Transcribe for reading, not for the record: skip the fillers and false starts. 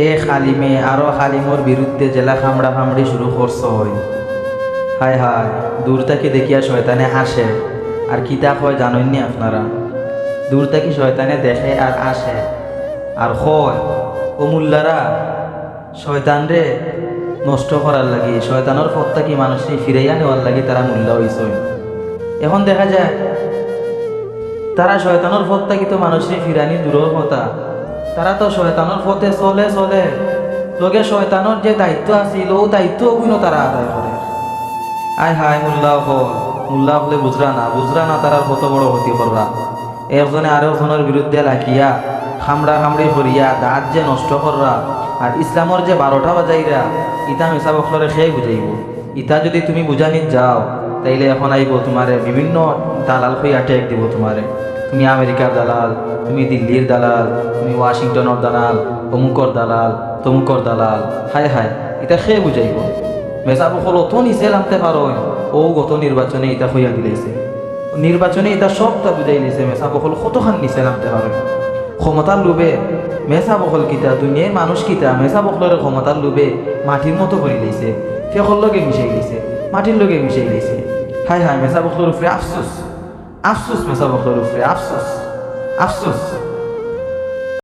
এ খালিমে আরো খালিমর বিরুদ্ধে জেলা খামড়া খামড়ি শুরু করছ হয়। হায় হায়, দূর থেকে দেখিয়া শয়তানে আসে আর কিতা কয় জানেননি আপনারা? দূর থেকে শয়তানে দেখে আর আসে আর কয় ও মুল্লারা শয়তান রে নষ্ট করার লাগি, শয়তানোর পথটা কি মানুষকে ফিরাইয়া নেওয়ার লাগি তারা মুল্লা হইছে। এখন দেখা যায় তারা শয়তানোর পথটা কি তো মানুষের ফিরানি দূরের কথা, তারা তো শয়তানোর পথে চলে চলে লোকে শয়তানোর যে দায়িত্ব আছিল ও দায়িত্বগুলো তারা আদায় করে। আয় হায়, মুল্লা হলে বুঝরা না তারা কত বড় ক্ষতি কররা। একজনে আরেকজনের বিরুদ্ধে লাখিয়া খামড়া খামড়ি করিয়া দাঁত যে নষ্ট কররা আর ইসলামর যে 12টা বাজাইরা ইতা মেসা বখলরে খেয়ে বুঝাইব। ইতা যদি তুমি বুঝানিত যাও তাইলে এখন আইব তোমারে বিভিন্ন দালাল হইয়া টেক দিব তোমারে। তুমি আমেরিকার দালাল, তুমি দিল্লির দালাল, তুমি ওয়াশিংটনের দালাল, অমুকর দালাল, তমুকর দালাল। হায় হায়, এটা খেয়ে বুঝাইব। মেসা বখল অত নিচে নামতে পারো ও গত নির্বাচনে এটা হইয়া দিলাইছে, নির্বাচনে এটা সবটা বুঝাই দিয়েছে। মেসা বখল কতখান নিচে নামতে পারে ক্ষমতার লোভে। মেসা বখল কিতা দুনিয়ার মানুষ কিতা মেসা বখলের ক্ষমতার লোভে মাটির মতো করে দিয়েছে, ফেকর লগে মিশাই দিয়েছে, মাটির লগে মিশাই দিয়েছে। হায় হায়, মেসা বখলের উপরে আফসোস, আফসোস, মেসা বখলের উপরে আফসোস, আফসোস।